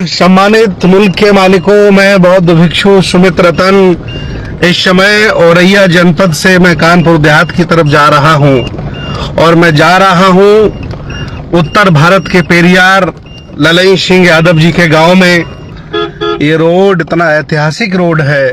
सम्मानित मुल्क के मालिकों, मैं बौद्ध भिक्षु सुमित रतन इस समय औरैया जनपद से मैं कानपुर देहात की तरफ जा रहा हूं और मैं जा रहा हूं उत्तर भारत के पेरियार ललई सिंह यादव जी के गांव में। ये रोड इतना ऐतिहासिक रोड है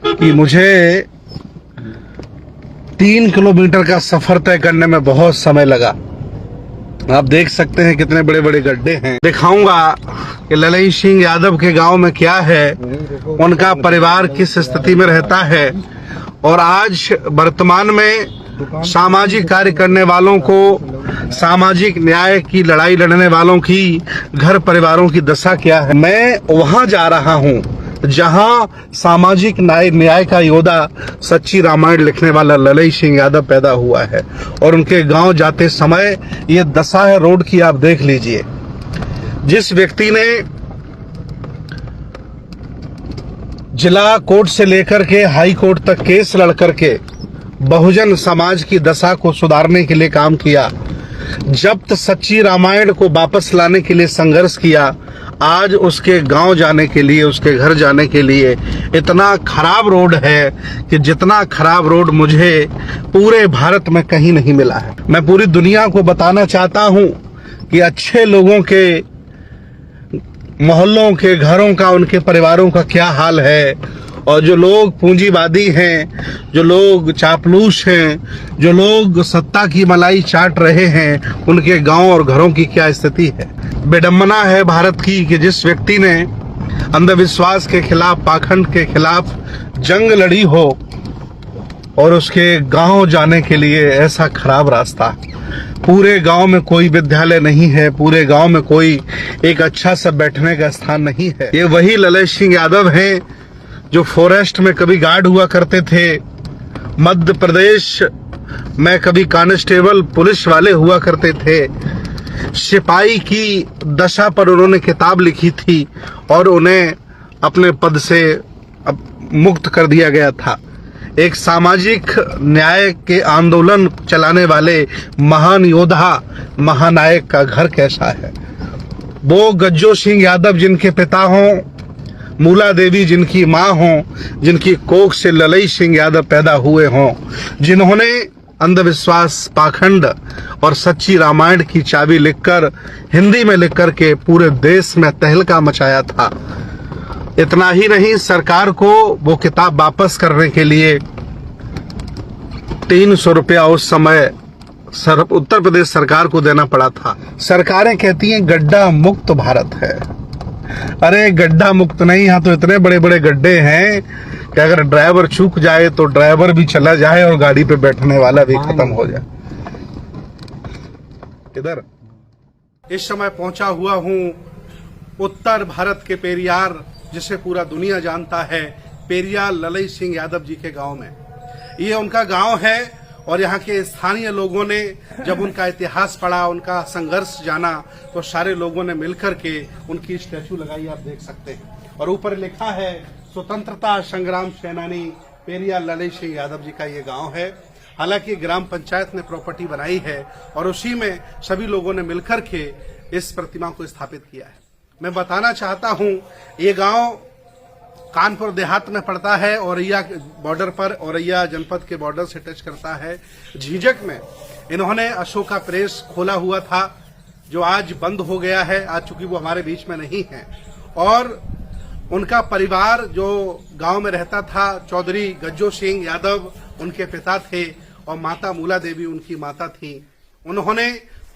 कि मुझे 3 किलोमीटर का सफर तय करने में बहुत समय लगा। आप देख सकते हैं कितने बड़े बड़े गड्ढे हैं। दिखाऊंगा कि ललई सिंह यादव के गांव में क्या है, उनका परिवार किस स्थिति में रहता है और आज वर्तमान में सामाजिक कार्य करने वालों को, सामाजिक न्याय की लड़ाई लड़ने वालों की घर परिवारों की दशा क्या है। मैं वहां जा रहा हूं जहां सामाजिक न्याय का योद्धा, सच्ची रामायण लिखने वाला ललई सिंह यादव पैदा हुआ है और उनके गांव जाते समय ये दशा है रोड की। आप देख लीजिए, जिस व्यक्ति ने जिला कोर्ट से लेकर के हाई कोर्ट तक केस लड़ करके बहुजन समाज की दशा को सुधारने के लिए काम किया, जब्त सच्ची रामायण को वापस लाने के लिए संघर्ष किया, आज उसके गांव जाने के लिए, उसके घर जाने के लिए इतना खराब रोड है कि जितना खराब रोड मुझे पूरे भारत में कहीं नहीं मिला है। मैं पूरी दुनिया को बताना चाहता हूं कि अच्छे लोगों के मोहल्लों के घरों का, उनके परिवारों का क्या हाल है और जो लोग पूंजीवादी हैं, जो लोग चापलूस हैं, जो लोग सत्ता की मलाई चाट रहे हैं, उनके गांव और घरों की क्या स्थिति है। बेडम्बना है भारत की कि जिस व्यक्ति ने अंधविश्वास के खिलाफ, पाखंड के खिलाफ जंग लड़ी हो और उसके गांव जाने के लिए ऐसा खराब रास्ता। पूरे गांव में कोई विद्यालय नहीं है, पूरे गांव में कोई एक अच्छा सा बैठने का स्थान नहीं है। ये वही ललई सिंह यादव हैं जो फॉरेस्ट में कभी गार्ड हुआ करते थे, मध्य प्रदेश में कभी कांस्टेबल पुलिस वाले हुआ करते थे, सिपाही की दशा पर उन्होंने किताब लिखी थी और उन्हें अपने पद से मुक्त कर दिया गया था। एक सामाजिक न्याय के आंदोलन चलाने वाले महान योद्धा, महानायक का घर कैसा है। वो गज्जो सिंह यादव जिनके पिता हों, मूला देवी जिनकी माँ हों, जिनकी कोख से ललई सिंह यादव पैदा हुए हों, जिन्होंने अंधविश्वास, पाखंड और सच्ची रामायण की चाबी लिखकर, हिंदी में लिखकर के पूरे देश में तहलका मचाया था। इतना ही नहीं, सरकार को वो किताब वापस करने के लिए 300 रुपया उस समय उत्तर प्रदेश सरकार को देना पड़ा था। सरकारें कहती हैं गड्ढा मुक्त भारत है। अरे गड्ढा मुक्त नहीं, यहाँ तो इतने बड़े बड़े गड्ढे हैं कि अगर ड्राइवर चूक जाए तो ड्राइवर भी चला जाए और गाड़ी पे बैठने वाला भी खत्म हो जाए। इधर इस समय पहुंचा हुआ हूं उत्तर भारत के पेरियार, जिसे पूरा दुनिया जानता है, पेरियार ललई सिंह यादव जी के गांव में। ये उनका गांव है और यहाँ के स्थानीय लोगों ने जब उनका इतिहास पढ़ा, उनका संघर्ष जाना, तो सारे लोगों ने मिलकर के उनकी स्टैचू लगाई। आप देख सकते हैं और ऊपर लिखा है स्वतंत्रता संग्राम सेनानी पेरियार ललई सिंह यादव जी का ये गांव है। हालांकि ग्राम पंचायत ने प्रॉपर्टी बनाई है और उसी में सभी लोगों ने मिलकर के इस प्रतिमा को स्थापित किया है। मैं बताना चाहता हूं, ये गांव कानपुर देहात में पड़ता है, औरैया बॉर्डर पर, औरैया जनपद के बॉर्डर से टच करता है। झीझक में इन्होंने अशोका प्रेस खोला हुआ था, जो आज बंद हो गया है, आज चूंकि वो हमारे बीच में नहीं है। और उनका परिवार जो गांव में रहता था, चौधरी गज्जो सिंह यादव उनके पिता थे और माता मूला देवी उनकी माता थी। उन्होंने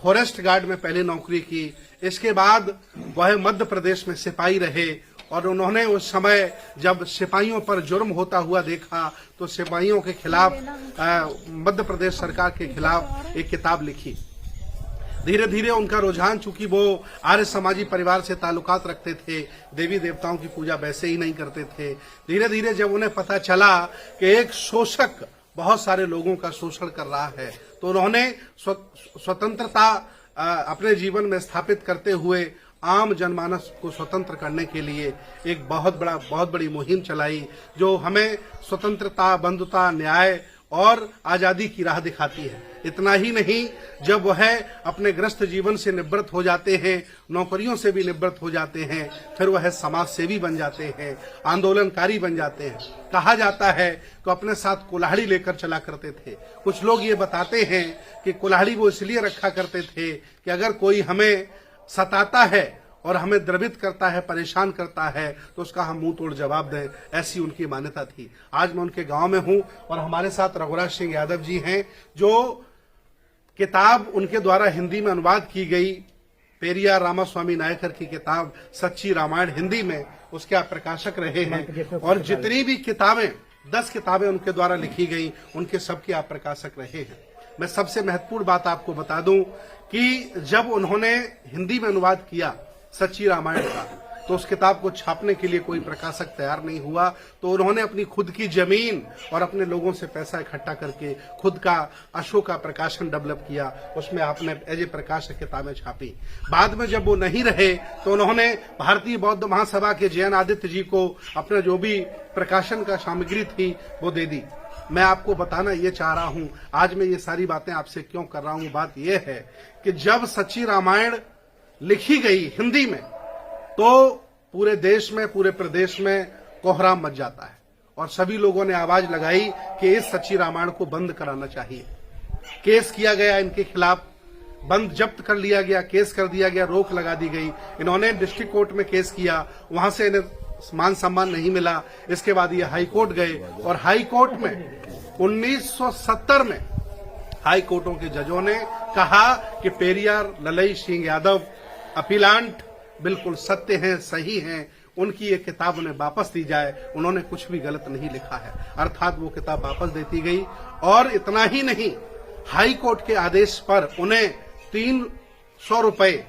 फॉरेस्ट गार्ड में पहले नौकरी की, इसके बाद वह मध्य प्रदेश में सिपाही रहे और उन्होंने उस समय जब सिपाहियों पर जुर्म होता हुआ देखा तो सिपाहियों के खिलाफ, मध्य प्रदेश सरकार के खिलाफ एक किताब लिखी। धीरे धीरे उनका रुझान, चूंकि वो आर्य समाजी परिवार से ताल्लुकात रखते थे, देवी देवताओं की पूजा वैसे ही नहीं करते थे, धीरे धीरे जब उन्हें पता चला कि एक शोषक बहुत सारे लोगों का शोषण कर रहा है, तो उन्होंने स्वतंत्रता अपने जीवन में स्थापित करते हुए आम जनमानस को स्वतंत्र करने के लिए एक बहुत बड़ी मुहिम चलाई, जो हमें स्वतंत्रता, बंधुता, न्याय और आजादी की राह दिखाती है। इतना ही नहीं, जब वह अपने ग्रस्त जीवन से निवृत्त हो जाते हैं, नौकरियों से भी निवृत्त हो जाते हैं, फिर वह समाज सेवी बन जाते हैं, आंदोलनकारी बन जाते हैं। कहा जाता है कि अपने साथ कुल्हाड़ी लेकर चला करते थे। कुछ लोग ये बताते हैं कि कुल्हाड़ी वो इसलिए रखा करते थे कि अगर कोई हमें सताता है और हमें द्रवित करता है, परेशान करता है, तो उसका हम मुंह तोड़ जवाब दें, ऐसी उनकी मान्यता थी। आज मैं उनके गांव में हूं और हमारे साथ रघुराज सिंह यादव जी हैं, जो किताब उनके द्वारा हिंदी में अनुवाद की गई, पेरियार रामास्वामी नायकर की किताब सच्ची रामायण हिंदी में, उसके आप प्रकाशक रहे हैं। और जितनी भी किताबें 10 किताबें उनके द्वारा लिखी गई, उनके सबके आप प्रकाशक रहे हैं। मैं सबसे महत्वपूर्ण बात आपको बता दूं कि जब उन्होंने हिंदी में अनुवाद किया सच्ची रामायण का, तो उस किताब को छापने के लिए कोई प्रकाशक तैयार नहीं हुआ, तो उन्होंने अपनी खुद की जमीन और अपने लोगों से पैसा इकट्ठा करके खुद का अशोका प्रकाशन डेवलप किया, उसमें आपने एज ए प्रकाशक किताबें छापी। बाद में जब वो नहीं रहे तो उन्होंने भारतीय बौद्ध महासभा के जैन आदित्य जी को अपने जो भी प्रकाशन का सामग्री थी वो दे दी। मैं आपको बताना ये चाह रहा हूं, आज मैं ये सारी बातें आपसे क्यों कर रहा हूं, बात यह है कि जब सच्ची रामायण लिखी गई हिंदी में, तो पूरे देश में, पूरे प्रदेश में कोहराम मच जाता है और सभी लोगों ने आवाज लगाई कि इस सच्ची रामायण को बंद कराना चाहिए। केस किया गया इनके खिलाफ, बंद जब्त कर लिया गया, केस कर दिया गया, रोक लगा दी गई। इन्होंने डिस्ट्रिक्ट कोर्ट में केस किया, वहां से इन्हें मान सम्मान नहीं मिला। इसके बाद ये हाई कोर्ट गए और हाई कोर्ट में 1970 में हाई कोर्टों के जजों ने कहा कि पेरियार ललई सिंह यादव अपीलांट बिल्कुल सत्य हैं, सही हैं, उनकी ये किताब उन्हें वापस दी जाए, उन्होंने कुछ भी गलत नहीं लिखा है। अर्थात वो किताब वापस देती गई। और इतना ही नहीं, हाई कोर्ट के आदेश पर उन्हें 300 रुपए,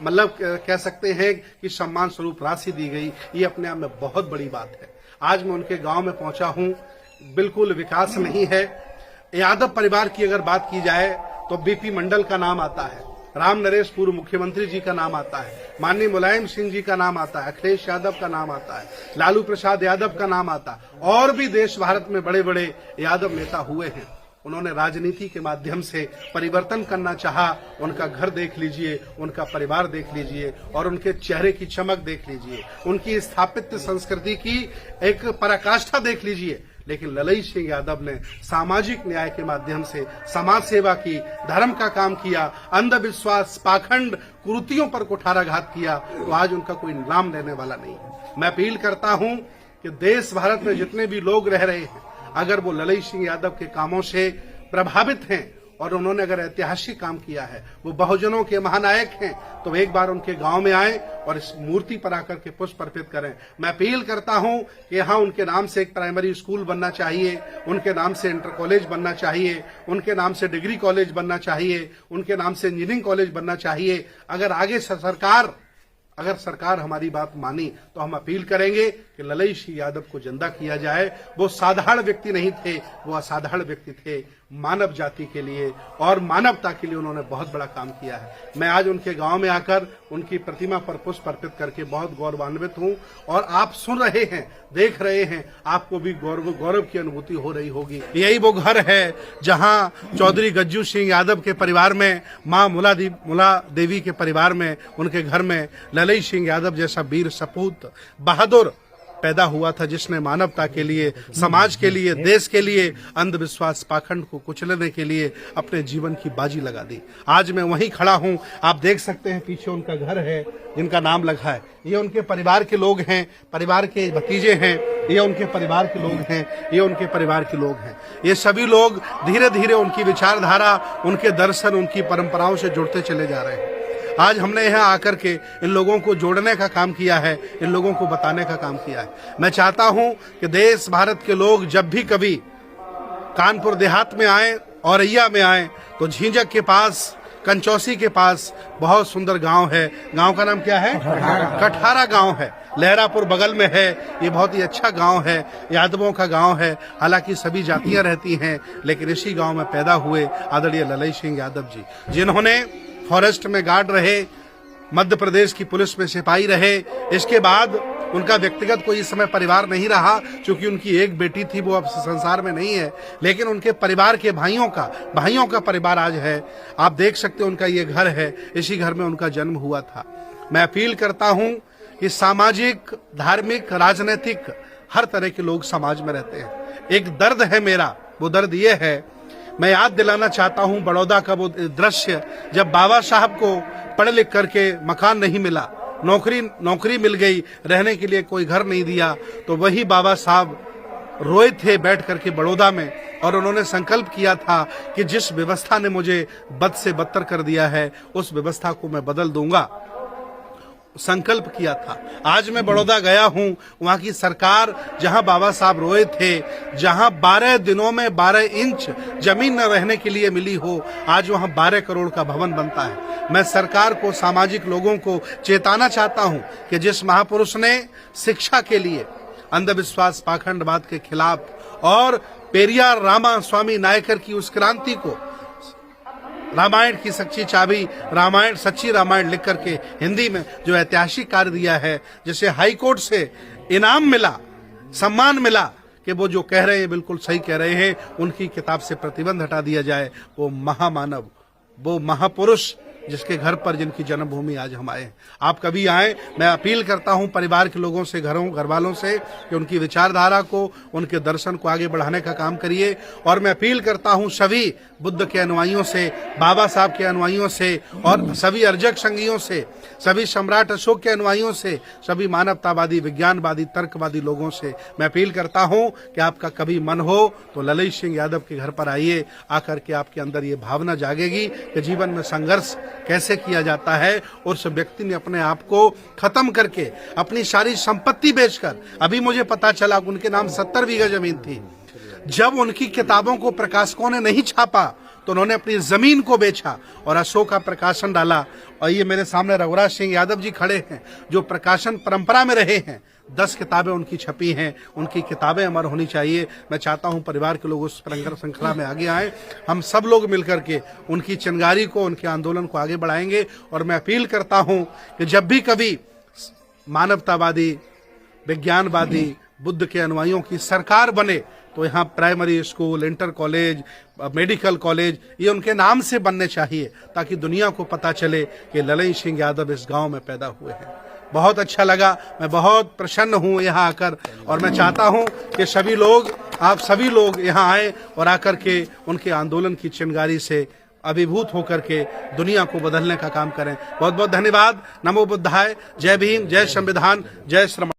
मतलब कह सकते हैं कि सम्मान स्वरूप राशि दी गई। ये अपने आप में बहुत बड़ी बात है। आज मैं उनके गांव में पहुंचा हूं, बिल्कुल विकास नहीं है। यादव परिवार की अगर बात की जाए तो बीपी मंडल का नाम आता है, राम नरेश पूर्व मुख्यमंत्री जी का नाम आता है, माननीय मुलायम सिंह जी का नाम आता है, अखिलेश यादव का नाम आता है, लालू प्रसाद यादव का नाम आता है, और भी देश भारत में बड़े बड़े यादव नेता हुए हैं। उन्होंने राजनीति के माध्यम से परिवर्तन करना चाहा। उनका घर देख लीजिए, उनका परिवार देख लीजिए और उनके चेहरे की चमक देख लीजिए, उनकी स्थापित संस्कृति की एक पराकाष्ठा देख लीजिए। लेकिन ललई सिंह यादव ने सामाजिक न्याय के माध्यम से समाज सेवा की, धर्म का काम किया, अंधविश्वास, पाखंड, कुरीतियों पर कुठाराघात किया, तो आज उनका कोई नाम लेने वाला नहीं है। मैं अपील करता हूं कि देश भारत में जितने भी लोग रह रहे हैं, अगर वो ललई सिंह यादव के कामों से प्रभावित हैं और उन्होंने अगर ऐतिहासिक काम किया है, वो बहुजनों के महानायक हैं, तो एक बार उनके गांव में आए और इस मूर्ति पर आकर के पुष्प अर्पित करें। मैं अपील करता हूं कि यहाँ उनके नाम से एक प्राइमरी स्कूल बनना चाहिए, उनके नाम से इंटर कॉलेज बनना चाहिए, उनके नाम से डिग्री कॉलेज बनना चाहिए, उनके नाम से इंजीनियरिंग कॉलेज बनना चाहिए। अगर आगे सरकार हमारी बात मानी तो हम अपील करेंगे कि ललई सिंह यादव को जिंदा किया जाए। वो साधारण व्यक्ति नहीं थे, वो असाधारण व्यक्ति थे। मानव जाति के लिए और मानवता के लिए उन्होंने बहुत बड़ा काम किया है। मैं आज उनके गांव में आकर उनकी प्रतिमा पर पुष्प अर्पित करके बहुत गौरवान्वित हूं। और आप सुन रहे हैं, देख रहे हैं, आपको भी गौरव की अनुभूति हो रही होगी। यही वो घर है जहां चौधरी गज्जू सिंह यादव के परिवार में, मां मुला देवी के परिवार में, उनके घर में ललई सिंह यादव जैसा वीर सपूत बहादुर पैदा हुआ था, जिसने मानवता के लिए, समाज के लिए, देश के लिए, अंधविश्वास पाखंड को कुचलने के लिए अपने जीवन की बाजी लगा दी। आज मैं वहीं खड़ा हूं, आप देख सकते हैं पीछे उनका घर है जिनका नाम लिखा है। ये उनके परिवार के लोग हैं, परिवार के भतीजे हैं, ये उनके परिवार के लोग हैं, ये उनके परिवार के लोग हैं। ये सभी लोग धीरे धीरे उनकी विचारधारा, उनके दर्शन, उनकी परंपराओं से जुड़ते चले जा रहे हैं। आज हमने यहाँ आकर के इन लोगों को जोड़ने का काम किया है, इन लोगों को बताने का काम किया है। मैं चाहता हूं कि देश भारत के लोग जब भी कभी कानपुर देहात में आए, औरैया में आए, तो झींझक के पास, कंचौसी के पास बहुत सुंदर गांव है। गांव का नाम क्या है? कठारा गांव है। लहरापुर बगल में है। ये बहुत ही अच्छा गांव है, यादवों का गांव है। हालांकि सभी जातियां रहती हैं, लेकिन इसी गांव में पैदा हुए आदरणीय ललई सिंह यादव जी, जिन्होंने फॉरेस्ट में गार्ड रहे, मध्य प्रदेश की पुलिस में सिपाही रहे। इसके बाद उनका व्यक्तिगत कोई इस समय परिवार नहीं रहा, क्योंकि उनकी एक बेटी थी, वो अब संसार में नहीं है, लेकिन उनके परिवार के भाइयों का परिवार आज है। आप देख सकते हो उनका ये घर है, इसी घर में उनका जन्म हुआ था। मैं अपील करता हूं कि सामाजिक, धार्मिक, राजनीतिक हर तरह के लोग समाज में रहते हैं। एक दर्द है मेरा, वो दर्द ये है, मैं याद दिलाना चाहता हूं बड़ौदा का वो दृश्य जब बाबा साहब को पढ़ लिख करके मकान नहीं मिला, नौकरी मिल गई, रहने के लिए कोई घर नहीं दिया, तो वही बाबा साहब रोए थे बैठ करके बड़ौदा में, और उन्होंने संकल्प किया था कि जिस व्यवस्था ने मुझे बद से बदतर कर दिया है उस व्यवस्था को मैं बदल दूंगा। संकल्प किया था। आज मैं बड़ौदा गया हूं, वहां की सरकार, जहां बाबा साहब रोए थे, जहां 12 दिनों में 12 इंच जमीन न रहने के लिए मिली हो, आज वहां 12 करोड़ का भवन बनता है। मैं सरकार को, सामाजिक लोगों को चेताना चाहता हूं कि जिस महापुरुष ने शिक्षा के लिए, अंधविश्वास, पाखंडवाद के खिलाफ और पेरियार रामा स्वामी नायकर की उस क्रांति को, रामायण की सच्ची चाबी, रामायण, सच्ची रामायण लिख करके हिंदी में जो ऐतिहासिक कार्य दिया है, जिसे हाई कोर्ट से इनाम मिला, सम्मान मिला, कि वो जो कह रहे हैं बिल्कुल सही कह रहे हैं, उनकी किताब से प्रतिबंध हटा दिया जाए। वो महामानव, वो महापुरुष जिसके घर पर, जिनकी जन्मभूमि आज हम आए हैं। आप कभी आए, मैं अपील करता हूं परिवार के लोगों से, घर वालों से, कि उनकी विचारधारा को, उनके दर्शन को आगे बढ़ाने का काम करिए। और मैं अपील करता हूं सभी बुद्ध के अनुयायियों से, बाबा साहब के अनुयायियों से, और सभी अर्जक संघियों से, सभी सम्राट अशोक के अनुयायियों से, सभी मानवतावादी, विज्ञानवादी, तर्कवादी लोगों से मैं अपील करता हूं कि आपका कभी मन हो तो ललित सिंह यादव के घर पर आइए। आकर के आपके अंदर ये भावना जागेगी कि जीवन में संघर्ष कैसे किया जाता है। उस व्यक्ति ने अपने आप को खत्म करके, अपनी सारी संपत्ति बेचकर, अभी मुझे पता चला उनके नाम 70 बीघा जमीन थी, जब उनकी किताबों को प्रकाशकों ने नहीं छापा तो उन्होंने अपनी जमीन को बेचा और अशोक का प्रकाशन डाला। और ये मेरे सामने रघुराज सिंह यादव जी खड़े हैं, जो प्रकाशन परंपरा में रहे हैं। 10 किताबें उनकी छपी हैं, उनकी किताबें अमर होनी चाहिए। मैं चाहता हूं परिवार के लोग उस श्रृंखला में आगे आए, हम सब लोग मिलकर के उनकी चिंगारी को, उनके आंदोलन को आगे बढ़ाएंगे। और मैं अपील करता हूं कि जब भी कभी मानवतावादी, विज्ञानवादी, बुद्ध के अनुयायियों की सरकार बने तो यहाँ primary school, inter college, medical college, ये उनके नाम से बनने चाहिए, ताकि दुनिया को पता चले कि ललित सिंह यादव इस गांव में पैदा हुए हैं। बहुत अच्छा लगा, मैं बहुत प्रसन्न हूँ यहाँ आकर, और मैं चाहता हूँ कि सभी लोग, आप सभी लोग यहाँ आए और आकर के उनके आंदोलन की चिंगारी से अभिभूत होकर के दुनिया को बदलने का काम करें। बहुत बहुत धन्यवाद। नमो बुद्धाय। जय भीम, जय संविधान, जय श्रम।